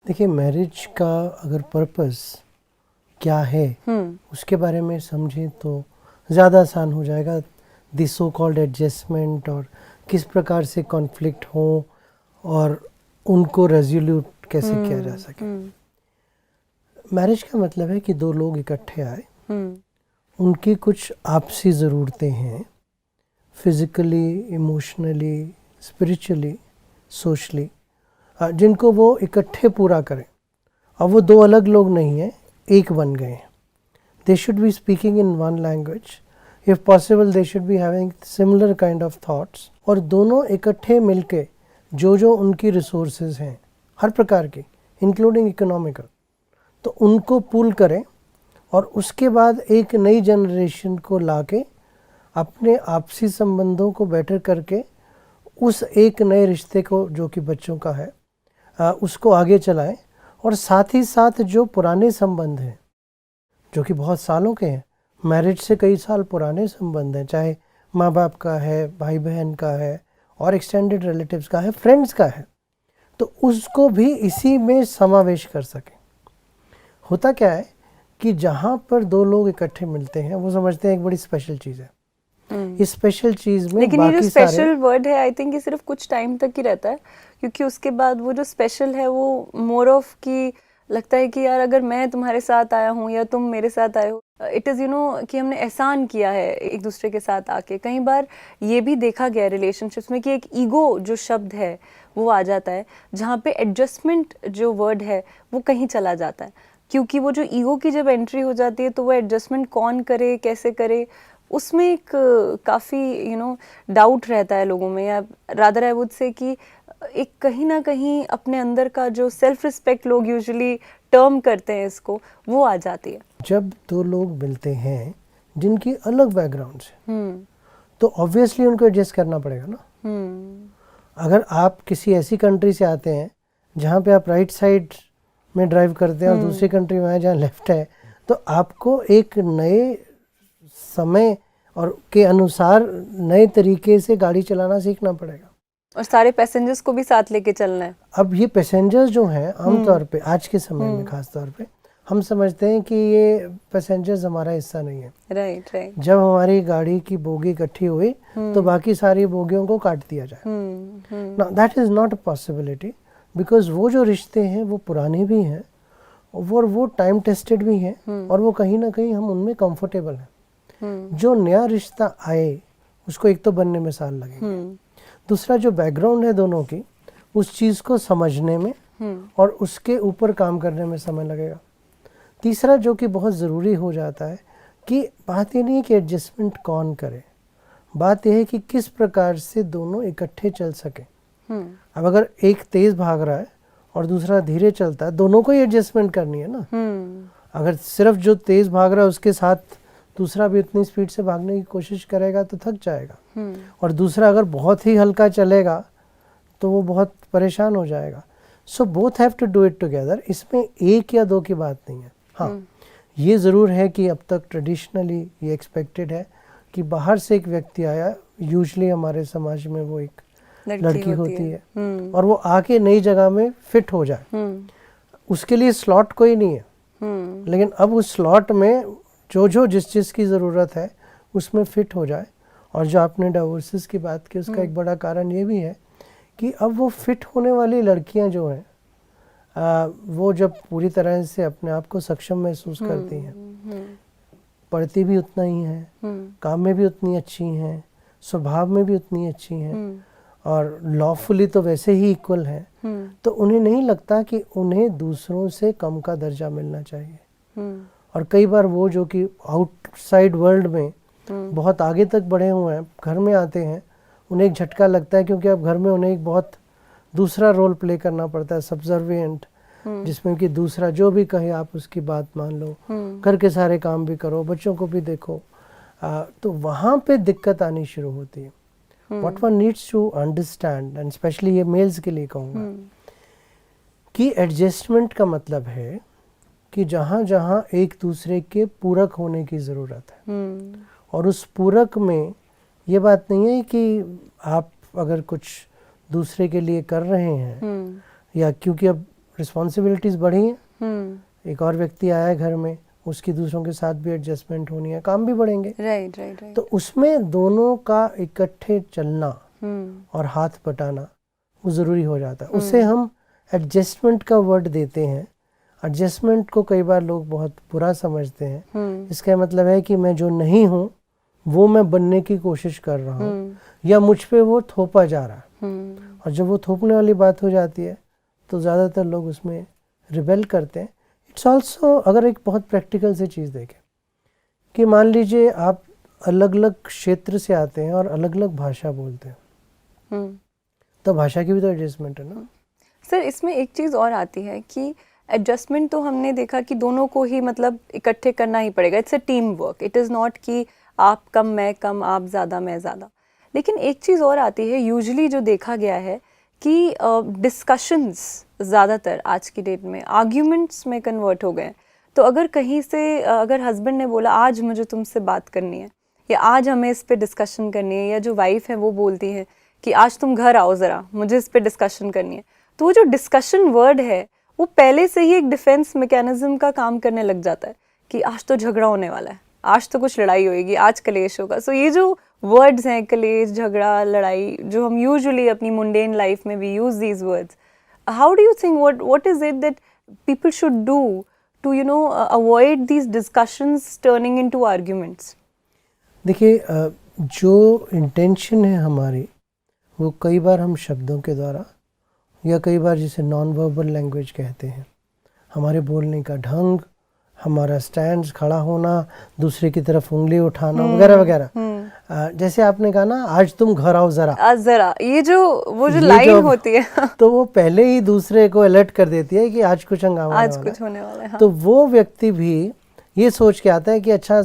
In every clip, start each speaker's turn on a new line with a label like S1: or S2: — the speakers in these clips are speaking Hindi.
S1: देखिए, मैरिज का अगर पर्पस क्या है उसके बारे में समझें तो ज़्यादा आसान हो जाएगा। दिस सो कॉल्ड एडजस्टमेंट और किस प्रकार से कॉन्फ्लिक्ट हो और उनको रेजोल्यूट कैसे किया जा सके। मैरिज का मतलब है कि दो लोग इकट्ठे आए, उनकी कुछ आपसी ज़रूरतें हैं, फिज़िकली, इमोशनली, स्पिरिचुअली, सोशली, जिनको वो इकट्ठे पूरा करें। अब वो दो अलग लोग नहीं हैं, एक बन गए हैं। They should be speaking in one language, if possible they should be having similar kind of thoughts, और दोनों इकट्ठे मिलके जो जो उनकी रिसोर्सेज हैं हर प्रकार की, इंक्लूडिंग इकोनॉमिकल, तो उनको पूल करें और उसके बाद एक नई जनरेशन को लाके अपने आपसी संबंधों को बेटर करके उस एक नए रिश्ते को जो कि बच्चों का है उसको आगे चलाएं। और साथ ही साथ जो पुराने संबंध हैं जो कि बहुत सालों के हैं, मैरिज से कई साल पुराने संबंध हैं, चाहे माँ बाप का है, भाई बहन का है और एक्सटेंडेड रिलेटिव्स का है, फ्रेंड्स का है, तो उसको भी इसी में समावेश कर सकें। होता क्या है कि जहाँ पर दो लोग इकट्ठे मिलते हैं वो समझते हैं एक बड़ी स्पेशल चीज़ है। इस स्पेशल चीज़ में
S2: लेकिन ये जो
S1: बाकी
S2: स्पेशल वर्ड है, आई थिंक ये सिर्फ कुछ टाइम तक ही रहता है, क्योंकि उसके बाद वो जो स्पेशल है वो मोर ऑफ की लगता है कि यार अगर मैं तुम्हारे साथ आया हूँ या तुम मेरे साथ आए हो, इट इज़ कि हमने एहसान किया है एक दूसरे के साथ आके। कई बार ये भी देखा गया रिलेशनशिप्स में कि एक ईगो जो शब्द है वो आ जाता है, जहाँ पे एडजस्टमेंट जो वर्ड है वो कहीं चला जाता है, क्योंकि वो जो ईगो की जब एंट्री हो जाती है तो वो एडजस्टमेंट कौन करे, कैसे करे, उसमें एक काफ़ी डाउट रहता है लोगों में, या रादर आई वुड से कि एक कहीं ना कहीं अपने अंदर का जो सेल्फ रिस्पेक्ट लोग यूजुअली टर्म करते हैं इसको, वो आ जाती है।
S1: जब दो लोग मिलते हैं जिनकी अलग बैकग्राउंड है तो ऑब्वियसली उनको एडजस्ट करना पड़ेगा ना। अगर आप किसी ऐसी कंट्री से आते हैं जहाँ पे आप राइट साइड में ड्राइव करते हैं और दूसरी कंट्री में है जहाँ लेफ्ट है, तो आपको एक नए समय और के अनुसार नए तरीके से गाड़ी चलाना सीखना पड़ेगा,
S2: और सारे पैसेंजर्स को भी साथ लेके चलना है।
S1: अब ये पैसेंजर्स जो हैं आमतौर पे आज के समय में खास तौर पे हम समझते हैं कि ये पैसेंजर्स हमारा हिस्सा नहीं है।
S2: Right right.
S1: जब हमारी गाड़ी की बोगी इकट्ठी हुई तो बाकी सारी बोगियों को काट दिया जाए। Now that is not a possibility, because वो जो रिश्ते हैं वो पुराने भी हैं और वो टाइम टेस्टेड भी हैं और वो कहीं ना कहीं हम उनमें कंफर्टेबल हैं। जो नया रिश्ता आए उसको एक तो बनने में साल लगेंगे, दूसरा जो बैकग्राउंड है दोनों की उस चीज़ को समझने में और उसके ऊपर काम करने में समय लगेगा। तीसरा जो कि बहुत ज़रूरी हो जाता है कि बात ये नहीं है कि एडजस्टमेंट कौन करे, बात यह है कि किस प्रकार से दोनों इकट्ठे चल सकें। अब अगर एक तेज़ भाग रहा है और दूसरा धीरे चलता है, दोनों को ही एडजस्टमेंट करनी है ना। अगर सिर्फ जो तेज़ भाग रहा है उसके साथ दूसरा भी उतनी स्पीड से भागने की कोशिश करेगा तो थक जाएगा, और दूसरा अगर बहुत ही हल्का चलेगा तो वो बहुत परेशान हो जाएगा। So both have to do it together. इसमें एक या दो की बात नहीं है। हाँ, ये ज़रूर है कि अब तक ट्रेडिशनली ये एक्सपेक्टेड है कि बाहर से एक व्यक्ति आया, यूजुअली हमारे समाज में वो एक लड़की होती है और वो आके नई जगह में फिट हो जाए, उसके लिए स्लॉट कोई नहीं है। लेकिन अब उस स्लॉट में जो जिस चीज़ की ज़रूरत है उसमें फिट हो जाए। और जो आपने डाइवोर्सेस की बात की उसका एक बड़ा कारण ये भी है कि अब वो फिट होने वाली लड़कियां जो हैं वो जब पूरी तरह से अपने आप को सक्षम महसूस करती हैं, पढ़ती भी उतना ही हैं, काम में भी उतनी अच्छी हैं, स्वभाव में भी उतनी अच्छी हैं और लॉफुली तो वैसे ही इक्वल हैं, तो उन्हें नहीं लगता कि उन्हें दूसरों से कम का दर्जा मिलना चाहिए। और कई बार वो जो कि आउटसाइड वर्ल्ड में बहुत आगे तक बढ़े हुए हैं, घर में आते हैं, उन्हें एक झटका लगता है क्योंकि अब घर में उन्हें एक बहुत दूसरा रोल प्ले करना पड़ता है, सब्जर्विएंट, जिसमें कि दूसरा जो भी कहे आप उसकी बात मान लो, घर के सारे काम भी करो, बच्चों को भी देखो, तो वहाँ पे दिक्कत आनी शुरू होती है। What one needs to understand, and specially ये मेल्स के लिए कहूँगा कि एडजस्टमेंट का मतलब है कि जहाँ जहाँ एक दूसरे के पूरक होने की ज़रूरत है, और उस पूरक में ये बात नहीं है कि आप अगर कुछ दूसरे के लिए कर रहे हैं या क्योंकि अब रिस्पॉन्सिबिलिटीज बढ़ी हैं, एक और व्यक्ति आया है घर में, उसकी दूसरों के साथ भी एडजस्टमेंट होनी है, काम भी बढ़ेंगे।
S2: Right right right.
S1: तो उसमें दोनों का इकट्ठे चलना और हाथ बटाना वो ज़रूरी हो जाता है। उसे हम एडजस्टमेंट का वर्ड देते हैं। एडजस्टमेंट को कई बार लोग बहुत बुरा समझते हैं। इसका मतलब है कि मैं जो नहीं हूँ वो मैं बनने की कोशिश कर रहा हूँ, या मुझ पे वो थोपा जा रहा है। और जब वो थोपने वाली बात हो जाती है तो ज़्यादातर लोग उसमें रिबेल करते हैं। इट्स ऑल्सो, अगर एक बहुत प्रैक्टिकल से चीज़ देखें कि मान लीजिए आप अलग अलग क्षेत्र से आते हैं और अलग अलग भाषा बोलते हैं, तो भाषा की भी तो एडजस्टमेंट है ना।
S2: सर इसमें एक चीज़ और आती है कि एडजस्टमेंट तो हमने देखा कि दोनों को ही मतलब इकट्ठे करना ही पड़ेगा। It's a team work, it is not कि आप कम मैं कम, आप ज़्यादा मैं ज़्यादा। लेकिन एक चीज़ और आती है, यूजुअली जो देखा गया है कि डिस्कशंस ज़्यादातर आज की डेट में आर्ग्यूमेंट्स में कन्वर्ट हो गए। तो अगर कहीं से अगर हस्बैंड ने बोला आज मुझे तुमसे बात करनी है, या आज हमें इस पे डिस्कशन करनी है, या जो वाइफ है वो बोलती है कि आज तुम घर आओ ज़रा, मुझे इस पे डिस्कशन करनी है, तो वो जो डिस्कशन वर्ड है वो पहले से ही एक डिफेंस मैकेनिज्म का काम करने लग जाता है कि आज तो झगड़ा होने वाला है, आज तो कुछ लड़ाई होएगी, आज कलेश होगा। सो ये जो वर्ड्स हैं, कलेश, झगड़ा, लड़ाई, जो हम यूजुअली अपनी मुंडेन लाइफ में भी use these words, how do you think what is it that people should do to avoid these discussions turning into arguments?
S1: देखिए, जो इंटेंशन है हमारी वो कई बार हम शब्दों के द्वारा, या कई बार जिसे नॉन वर्बल लैंग्वेज कहते हैं, हमारे बोलने का ढंग, हमारा स्टैंड, खड़ा होना, दूसरे की तरफ उंगली उठाना वगैरह वगैरह। जैसे आपने कहा ना आज तुम घर आओ जरा,
S2: जरा, ये जो लाइन होती है
S1: तो वो पहले ही दूसरे को अलर्ट कर देती है कि आज कुछ हंगामा,
S2: आज कुछ होने वाला है। हाँ।
S1: तो वो व्यक्ति भी ये सोच के आता है कि अच्छा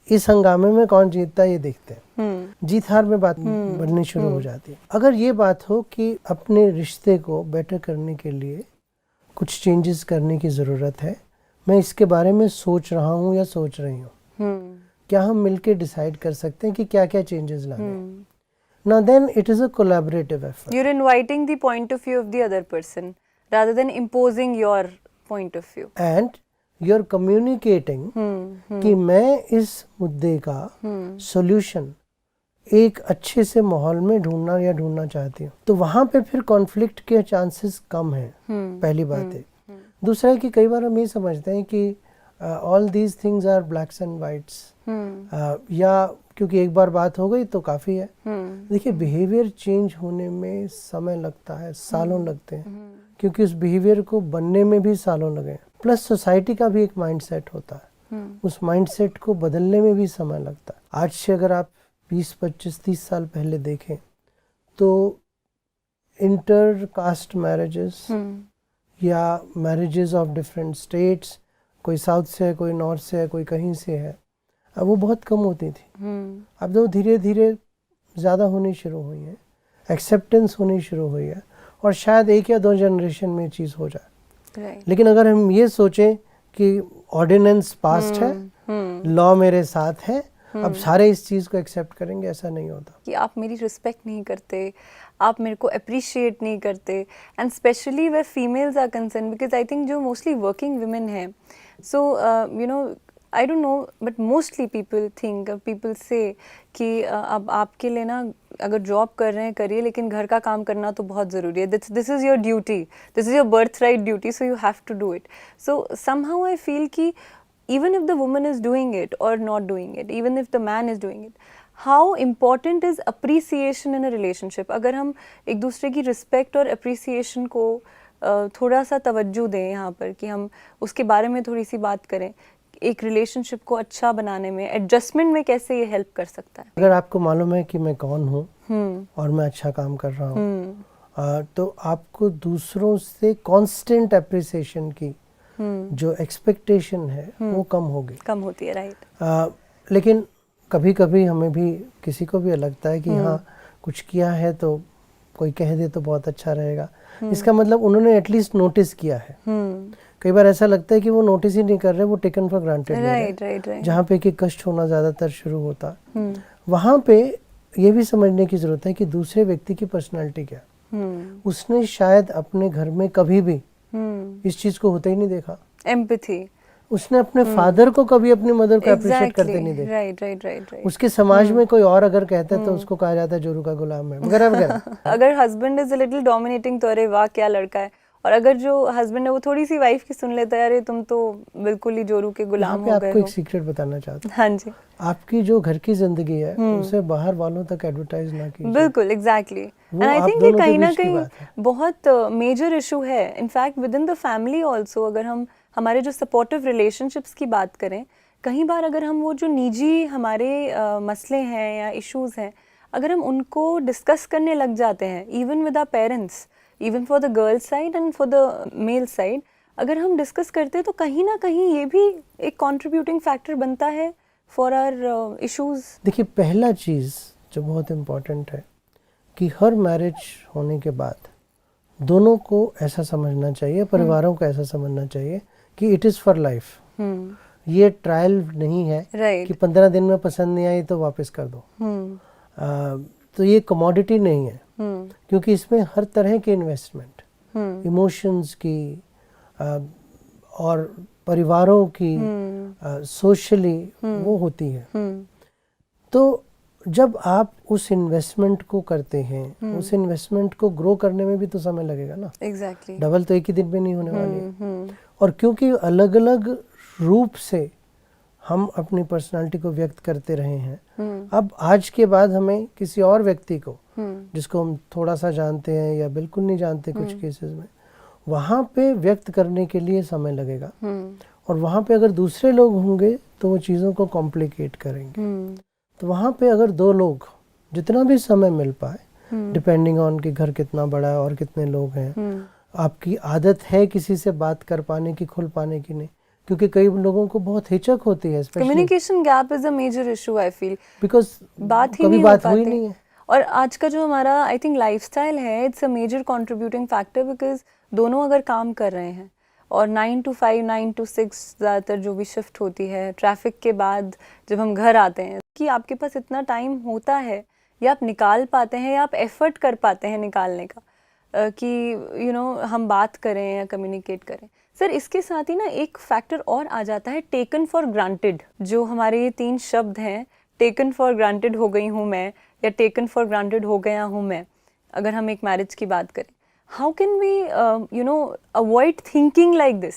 S1: इस हंगामे में कौन जीतता है ये देखते हैं। जीत हार में बात बढ़नी शुरू हो जाती है। अगर ये बात हो कि अपने रिश्ते को बेटर करने के लिए कुछ चेंजेस करने की ज़रूरत है, मैं इसके बारे में सोच रहा हूँ या सोच रही हूँ, क्या हम मिलके डिसाइड कर सकते हैं कि क्या क्या चेंजेस लाने हैं? Now then it is a collaborative effort.
S2: You're inviting the point of view of the other person rather than imposing your point of view.
S1: And you're communicating कि मैं इस मुद्दे का solution एक अच्छे से माहौल में ढूंढना चाहती हूँ। तो वहाँ पे फिर कॉन्फ्लिक्ट के चांसेस कम हैं। पहली बात है। दूसरा है कि कई बार हम ये समझते हैं कि all these things are blacks and whites, या क्योंकि एक बार बात हो गई तो काफ़ी है। देखिए, बिहेवियर चेंज होने में समय लगता है, सालों लगते हैं, क्योंकि उस बिहेवियर को बनने में भी सालों लगे। प्लस सोसाइटी का भी एक माइंडसेट होता है, उस माइंडसेट को बदलने में भी समय लगता है। आज से अगर आप 20, 25, 30 साल पहले देखें तो इंटर कास्ट मैरिजेस या मैरिजेस ऑफ डिफरेंट स्टेट्स, कोई साउथ से है, कोई नॉर्थ से है, कोई कहीं से है, अब वो बहुत कम होती थी। अब तो धीरे धीरे ज़्यादा होनी शुरू हुई है, एक्सेप्टेंस होनी शुरू हुई है, और शायद 1 या 2 जनरेशन में चीज़ हो जाए। लेकिन अगर हम ये सोचें कि ऑर्डिनेंस पास्ट है, लॉ मेरे साथ है, अब सारे इस चीज़ को एक्सेप्ट करेंगे, ऐसा नहीं होता।
S2: कि आप मेरी रिस्पेक्ट नहीं करते, आप मेरे को अप्रिशिएट नहीं करते, and specially they females are concern, because I think जो मोस्टली वर्किंग वुमेन है, so you know I don't know but mostly people say कि अब आपके लिए ना अगर जॉब कर रहे हैं करिए, लेकिन घर का काम करना तो बहुत ज़रूरी है, this is your duty, this is your birth right duty, so you have to do it. So somehow I feel कि even if the woman is doing it or not doing it, even if the man is doing it, how important is appreciation in a relationship? अगर हम एक दूसरे की respect और appreciation को थोड़ा सा तवज्जो दें यहाँ पर, कि हम उसके बारे में थोड़ी सी बात करें, एक रिलेशनशिप को अच्छा बनाने में, एडजस्टमेंट में कैसे ये हेल्प कर सकता है?
S1: अगर आपको मालूम है कि मैं कौन हूँ और मैं अच्छा काम कर रहा हूँ, तो आपको दूसरों से कांस्टेंट अप्रिसिएशन की जो एक्सपेक्टेशन है वो कम होती है, राइट। लेकिन कभी कभी हमें भी, किसी को भी लगता है कि हाँ कुछ किया है तो कोई कह दे तो बहुत अच्छा रहेगा, इसका मतलब उन्होंने एटलीस्ट नोटिस किया है। कई बार ऐसा लगता है कि वो नोटिस ही नहीं कर रहे, वो टेकन फॉर ग्रांटेड, राइट। जहाँ पे कि कष्ट होना ज़्यादातर शुरू होता, वहाँ पे ये भी समझने की ज़रूरत है कि दूसरे व्यक्ति की पर्सनैलिटी क्या, उसने शायद अपने घर में कभी भी इस चीज को होता ही नहीं देखा।
S2: एम्पैथी,
S1: उसने अपने फादर को कभी अपनी मदर को अप्रिशिएट करते नहीं देखा।
S2: राइट।
S1: उसके समाज में कोई और अगर कहता है तो उसको कहा जाता है जोरू का गुलाम है, वगैरह वगैरह।
S2: अगर husband is a little dominating तो अरे वाह क्या लड़का है, और अगर जो हस्बैंड है वो थोड़ी सी वाइफ की सुन लेता है, अरे तुम तो बिल्कुल ही जोरू के गुलाम हो गए हो।
S1: आपको एक सीक्रेट बताना चाहता हूँ।
S2: हाँ जी।
S1: आपकी जो घर की जिंदगी है उसे बाहर वालों तक एडवर्टाइज ना कीजिए।
S2: बिल्कुल, एग्जैक्टली। एंड आई थिंक ये कहीं ना कहीं बहुत मेजर इशू है। In fact with in the family also, अगर हम हमारे जो सपोर्टिव रिलेशनशिप्स की बात करें, कई बार अगर हम वो जो निजी हमारे मसले हैं या इश्यूज हैं, अगर हम उनको डिस्कस करने लग जाते हैं, even with our parents, even for the girl side and for the male side, अगर हम डिस्कस करते हैं तो कहीं ना कहीं ये भी एक कंट्रीब्यूटिंग फैक्टर बनता है फॉर आवर इश्यूज।
S1: देखिए, पहला चीज़ जो बहुत इम्पोर्टेंट है कि हर मैरिज होने के बाद दोनों को ऐसा समझना चाहिए, परिवारों को ऐसा समझना चाहिए कि इट इज़ फॉर लाइफ। ये ट्रायल नहीं है कि 15 दिन में पसंद नहीं आई तो वापस कर दो। तो ये कमोडिटी नहीं है, क्योंकि इसमें हर तरह के इन्वेस्टमेंट, इमोशंस की और परिवारों की, सोशली वो होती है। तो जब आप उस इन्वेस्टमेंट को करते हैं, उस इन्वेस्टमेंट को ग्रो करने में भी तो समय लगेगा ना।
S2: एग्जैक्टली।
S1: डबल तो एक ही दिन में नहीं होने वाली है। और क्योंकि अलग अलग रूप से हम अपनी पर्सनालिटी को व्यक्त करते रहे हैं, अब आज के बाद हमें किसी और व्यक्ति को, जिसको हम थोड़ा सा जानते हैं या बिल्कुल नहीं जानते कुछ केसेस में, वहाँ पे व्यक्त करने के लिए समय लगेगा। और वहाँ पे अगर दूसरे लोग होंगे तो वो चीज़ों को कॉम्प्लिकेट करेंगे। तो वहाँ पे अगर दो लोग जितना भी समय मिल पाए, डिपेंडिंग ऑन कि घर कितना बड़ा है और कितने लोग हैं, आपकी आदत है किसी से बात कर पाने की, खुल पाने की नहीं, क्योंकि कई लोगों को बहुत हिचक होती है।
S2: Communication gap is a major issue, I feel,
S1: because
S2: बात ही
S1: कभी बात हुई नहीं है। और
S2: आज का जो हमारा आई थिंक लाइफस्टाइल है, it's a major contributing factor, because दोनों अगर काम कर रहे हैं और 9 to 5, 9 to 6 ज़्यादातर जो भी शिफ्ट होती है, ट्रैफिक के बाद जब हम घर आते हैं, कि आपके पास इतना टाइम होता है या आप निकाल पाते हैं या आप एफर्ट कर पाते हैं निकालने का, कि हम बात करें या कम्युनिकेट करें। सर, इसके साथ ही ना एक फैक्टर और आ जाता है, टेकन फॉर ग्रांटेड। जो हमारे ये 3 शब्द हैं, टेकन फॉर ग्रांटेड हो गई हूँ मैं, या टेकन फॉर ग्रांटेड हो गया हूँ मैं, अगर हम एक मैरिज की बात करें, how can we avoid thinking like this,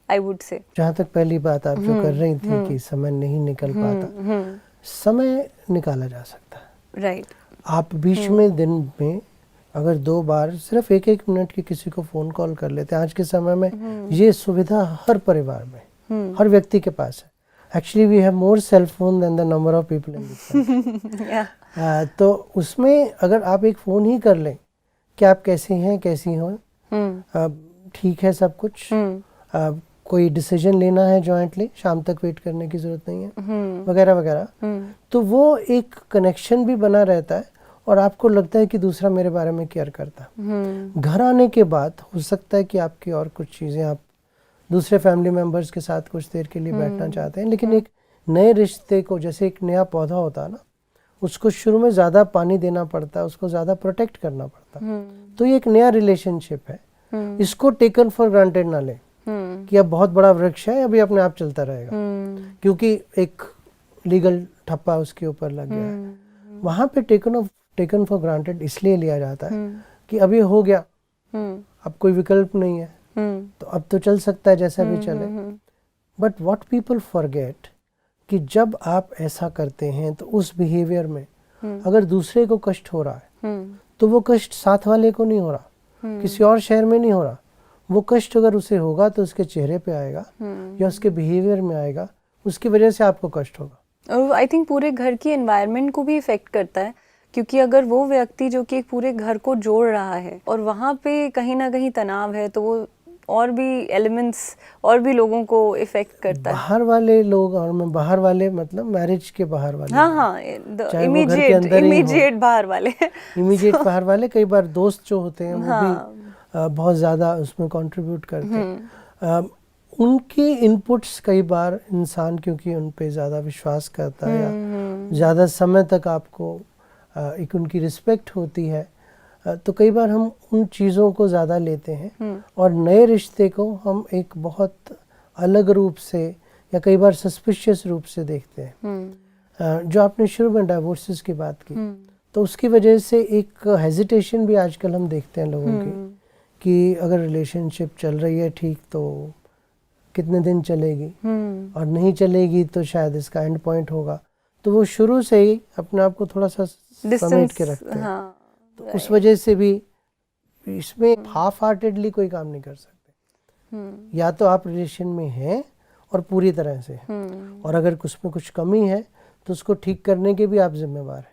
S2: I would say.
S1: जहाँ तक पहली बात आप जो कर रही थी कि समय नहीं निकल पाता, समय निकाला जा सकता है।
S2: राइट।
S1: आप बीच में दिन में अगर 2 बार सिर्फ 1-1 मिनट की किसी को फोन कॉल कर लेते हैं, आज के समय में ये सुविधा हर परिवार में, हर व्यक्ति के पास है। Actually we have more cell phone than the number of people in this. तो उसमें अगर आप एक फोन ही कर लें कि आप कैसे हैं, कैसी हो, ठीक है सब कुछ, कोई डिसीजन लेना है जॉइंटली, शाम तक वेट करने की जरूरत नहीं है, वगैरह वगैरह, तो वो एक कनेक्शन भी बना रहता है और आपको लगता है कि दूसरा मेरे बारे में केयर करता है। घर आने के बाद हो सकता है कि आपकी और कुछ चीज़ें, आप दूसरे फैमिली मेंबर्स के साथ कुछ देर के लिए बैठना चाहते हैं, लेकिन एक नए रिश्ते को, जैसे एक नया पौधा होता है ना, उसको शुरू में ज़्यादा पानी देना पड़ता है, उसको ज़्यादा प्रोटेक्ट करना पड़ता है। तो ये एक नया रिलेशनशिप है, इसको टेकन फॉर ग्रांटेड ना लें कि अब बहुत बड़ा वृक्ष है, अभी अपने आप चलता रहेगा, क्योंकि एक लीगल ठप्पा उसके ऊपर लग गया है। वहाँ पे टेकन फॉर ग्रांटेड इसलिए लिया जाता है कि अभी हो गया, अब कोई विकल्प नहीं है, तो अब तो चल सकता है जैसा भी चले। बट व्हाट पीपल फॉरगेट कि जब आप ऐसा करते हैं तो उस बिहेवियर में अगर दूसरे को कष्ट हो रहा है तो वो कष्ट साथ वाले को नहीं हो रहा, किसी और शहर में नहीं हो रहा, वो कष्ट अगर उसे होगा तो उसके चेहरे पे आएगा या उसके बिहेवियर में आएगा, उसकी वजह से आपको कष्ट होगा।
S2: और आई थिंक पूरे घर की एनवायरनमेंट को भी इफेक्ट करता है, क्योंकि अगर वो व्यक्ति जो कि पूरे घर को जोड़ रहा है और वहाँ पे कहीं ना कहीं तनाव है, तो वो और भी एलिमेंट्स और भी लोगों को इफेक्ट करता है।
S1: बाहर वाले लोग, और मैं बाहर वाले मतलब मैरिज के बाहर वाले,
S2: हाँ, इमीडिएट बाहर वाले
S1: इमीडिएट बाहर वाले, कई बार दोस्त जो होते हैं वो भी बहुत ज़्यादा उसमें कंट्रीब्यूट करते हैं। उनके इनपुट्स कई बार इंसान, क्योंकि उन पे ज़्यादा विश्वास करता है या ज़्यादा समय तक आपको एक उनकी रिस्पेक्ट होती है, तो कई बार हम उन चीज़ों को ज़्यादा लेते हैं और नए रिश्ते को हम एक बहुत अलग रूप से या कई बार सस्पिशियस रूप से देखते हैं। जो आपने शुरू में डाइवोर्सेस की बात की, तो उसकी वजह से एक हेजिटेशन भी आजकल हम देखते हैं लोगों की कि अगर रिलेशनशिप चल रही है ठीक तो कितने दिन चलेगी और नहीं चलेगी तो शायद इसका एंड पॉइंट होगा, तो वो शुरू से ही अपने आप को थोड़ा सा समेट के रखते हैं। तो उस वजह से भी इसमें हाफ हार्टेडली कोई काम नहीं कर सकते। या तो आप रिलेशन में हैं और पूरी तरह से, और अगर उसमें कुछ कमी है तो उसको ठीक करने के भी आप जिम्मेवार हैं।